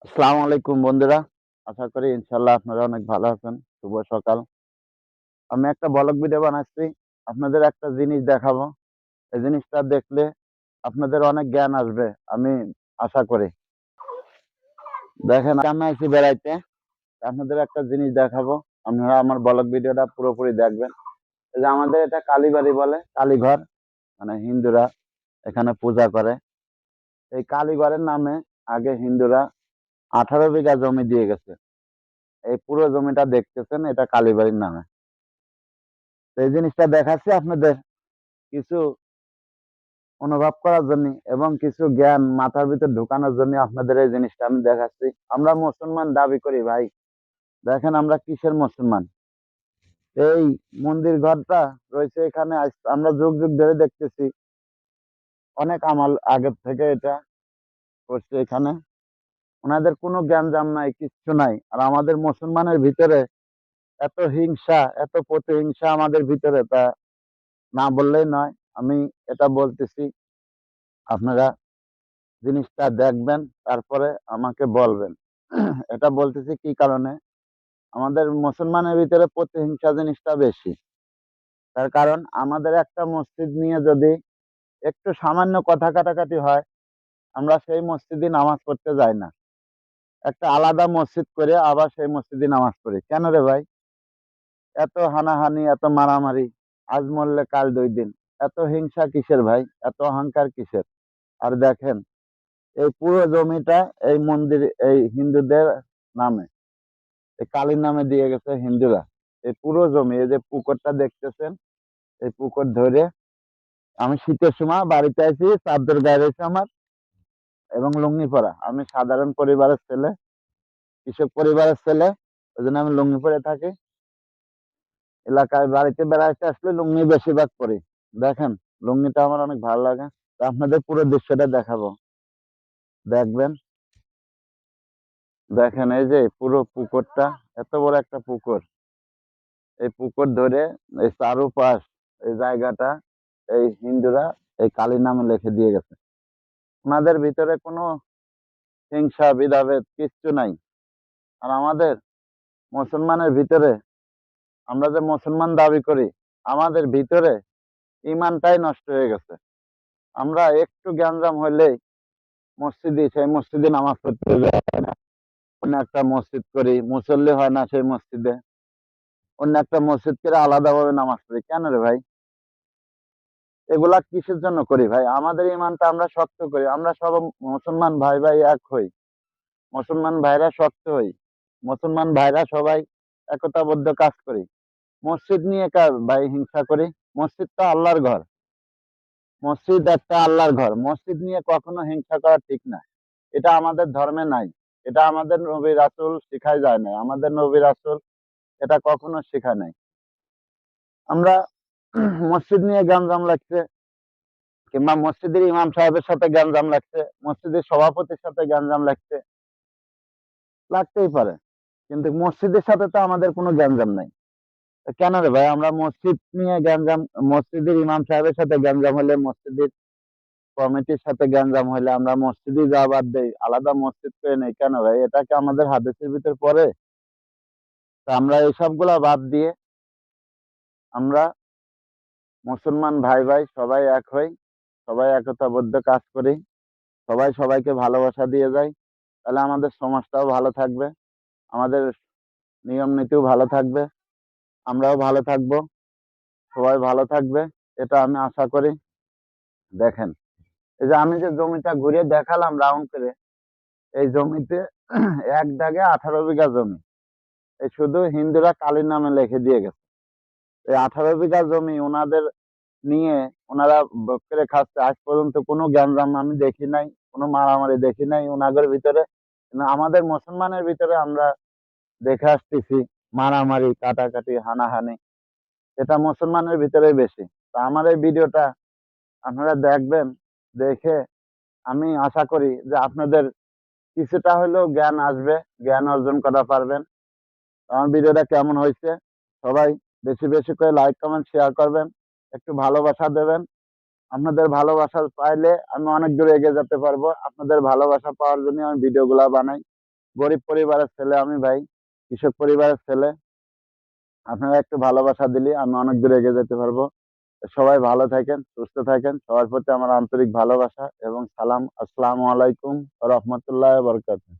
আসসালামু আলাইকুম বন্ধুরা। আশা করি ইনশাআল্লাহ আপনারা অনেক ভালো আছেন। শুভ সকাল। আমি একটা ব্লগ ভিডিও বানাচ্ছি। আপনাদের একটা জিনিস দেখাবো। এই জিনিসটা দেখলে আপনাদের অনেক জ্ঞান আসবে। আমি আশা করি। দেখেন আমি আইছি বেড়াইতে। আপনাদের একটা জিনিস দেখাবো। আপনারা আমার ব্লগ ভিডিওটা পুরোপুরি দেখবেন। এই যে আমাদের এটা কালীবাড়ি বলে, কালীঘর। মানে হিন্দুরা এখানে পূজা করে। এই কালীঘরের নামে আগে হিন্দুরা 18 বিঘা জমি দিয়ে গেছে। এই পুরো জমিটা দেখতেছেন এটা কালীবাড়ির নামে। তো এই জিনিসটা দেখাচ্ছি আপনাদের কিছু অনুভব করার জন্য এবং কিছু জ্ঞান মাথার ভিতর ঢুকানোর জন্য আপনাদের এই জিনিসটা আমি দেখাচ্ছি। আমরা মুসলমান দাবি করি ভাই। দেখেন আমরা কিসের মুসলমান। এই মন্দির ঘরটা রয়েছে এখানে আমরা যুগ যুগ ধরে দেখতেছি। অনেক আমল আগের থেকে এটা করছে এখানে। ওনাদের কোনো জ্ঞানজাম নাই, কিচ্ছু নাই। আর আমাদের মুসলমানের ভিতরে এত হিংসা, এত প্রতিহিংসা আমাদের ভিতরে, তা না বললেই নয়। আমি এটা বলতেছি, আপনারা জিনিসটা দেখবেন, তারপরে আমাকে বলবেন। এটা বলতেছি কি কারণে, আমাদের মুসলমানের ভিতরে প্রতিহিংসা জিনিসটা বেশি। তার কারণ আমাদের একটা মসজিদ নিয়ে যদি একটু সামান্য কথা কাটাকাটি হয়, আমরা সেই মসজিদে নামাজ পড়তে যাই না। একটা আলাদা মসজিদ করে আবার সেই মসজিদে নামাজ পড়ি। কেন রে ভাই? এত হানাহানি, এত মারামারি, আজ মরলে কাল 2 দিন। এত হিংসা কিসের ভাই? এত অহংকার কিসের? আর দেখেন এই পুরো জমিটা এই মন্দির, এই হিন্দুদের নামে, এই কালীর নামে দিয়ে গেছে হিন্দুরা। এই পুরো জমি, এই যে পুকুরটা দেখতেছেন, এই পুকুর ধরে আমি শীতের সময় বাড়িতে আছি, চাদর গায়ে রয়েছে আমার এবং লুঙ্গি পরা। আমি সাধারণ পরিবারের ছেলে, কৃষক পরিবারের ছেলে, ওই জন্য আমি লুঙ্গি পরে থাকি। এলাকায় বাড়িতে বেড়াইতে আসলে লুঙ্গি বেশিরভাগ পরি। দেখেন লুঙ্গিটা আমার অনেক ভালো লাগে। তো আপনাদের পুরো দৃশ্যটা দেখাবো, দেখবেন। দেখেন এই যে পুরো পুকুরটা, এত বড় একটা পুকুর। এই পুকুর ধরে এই চারুপাশ, এই জায়গাটা এই হিন্দুরা এই কালীর নামে লিখে দিয়ে গেছে। ওনাদের ভিতরে কোনো হিংসা ভেদাভেদ কিচ্ছু নাই। আর আমাদের মুসলমানের ভিতরে, আমরা যে মুসলমান দাবি করি, আমাদের ভিতরে ইমানটাই নষ্ট হয়ে গেছে। আমরা একটু জ্ঞানজাম হইলেই মসজিদে, সেই মসজিদে নামাজ পড়তে যাই না। অন্য একটা মসজিদ করি, মুসল্লি হয় না সেই মসজিদে। অন্য একটা মসজিদ করে আলাদাভাবে নামাজ পড়ি। কেন রে ভাই? এগুলা কিসের জন্য করি ভাই? আমাদের ইমানটা আমরা শক্ত করি। আমরা সব মুসলমান ভাই ভাই এক হই। মুসলমান ভাইরা শক্ত হই। মুসলমান ভাইরা সবাই একতাবদ্ধ কাজ করি। মসজিদ নিয়ে কার ভাই হিংসা করি? মসজিদ তো আল্লাহর ঘর। মসজিদ একটা আল্লাহর ঘর। মসজিদ নিয়ে কখনো হিংসা করা ঠিক না। এটা আমাদের ধর্মে নাই। এটা আমাদের নবী রাসূল শিখায় যায় নাই। আমাদের নবী রাসূল এটা কখনো শেখায় নাই। আমরা মসজিদ নিয়ে গ্যাঞ্জাম লাগছে, কিংবা মসজিদের ইমাম সাহেবের সাথে গ্যাঞ্জাম লাগছে, মসজিদের সভাপতির সাথে গ্যাঞ্জাম লাগছে, লাগতেই পারে। কিন্তু মসজিদের সাথে তো আমাদের কোনো গ্যাঞ্জাম নাই। তো কেন রে ভাই আমরা মসজিদ নিয়ে গ্যাঞ্জাম, মসজিদের ইমাম সাহেবের সাথে গ্যাঞ্জাম হলে, মসজিদের কমিটির সাথে গ্যাঞ্জাম হলে আমরা মসজিদে যাওয়া বাদ দেই, আলাদা মসজিদ করে নেই? কেন ভাই? এটা কি আমাদের হাদিসের ভিতর পড়ে? তা আমরা এইসব গুলা বাদ দিয়ে আমরা মুসলমান ভাই ভাই সবাই এক হই, সবাই একতাবদ্ধ কাজ করি, সবাই সবাইকে ভালোবাসা দিয়ে যাই। তাহলে আমাদের সমাজটাও ভালো থাকবে, আমাদের নিয়ম নীতিও ভালো থাকবে, আমরাও ভালো থাকবো, সবাই ভালো থাকবে। এটা আমি আশা করি। দেখেন এই যে আমি যে জমিটা ঘুরে দেখালাম রাউন্ড করে, এই জমিতে এক দাগে 18 বিঘা জমি। এই শুধু হিন্দুরা কালীর নামে লিখে দিয়ে গেছে। এই 18 বিঘা জমি ওনাদের নিয়ে ওনারা ভোগ করে খাচ্ছে। আজ পর্যন্ত কোনো গ্যাঞ্জাম আমি দেখি নাই, কোনো মারামারি দেখি নাই ওনাদের ভিতরে। কিন্তু আমাদের মুসলমানের ভিতরে আমরা দেখে আসতেছি মারামারি, কাটাকাটি, হানাহানি। এটা মুসলমানের ভিতরে বেশি। তা আমার এই ভিডিওটা আপনারা দেখবেন, দেখে আমি আশা করি যে আপনাদের কিছুটা হলেও জ্ঞান আসবে, জ্ঞান অর্জন করা পারবেন। আমার ভিডিওটা কেমন হয়েছে সবাই বেশি বেশি করে লাইক কমেন্ট শেয়ার করবেন, একটু ভালোবাসা দেবেন। আপনাদের ভালোবাসা পাইলে আমি অনেক দূরে এগিয়ে যেতে পারবো। আপনাদের ভালোবাসা পাওয়ার জন্য আমি ভিডিওগুলো বানাই। গরিব পরিবারের ছেলে আমি ভাই, কৃষক পরিবারের ছেলে। আপনারা একটু ভালোবাসা দিলে আমি অনেক দূর এগিয়ে যেতে পারবো। সবাই ভালো থাকেন, সুস্থ থাকেন। সবার প্রতি আমার আন্তরিক ভালোবাসা এবং সালাম। আসসালামু আলাইকুম ওয়া রাহমাতুল্লাহি ওয়া বারাকাতুহু।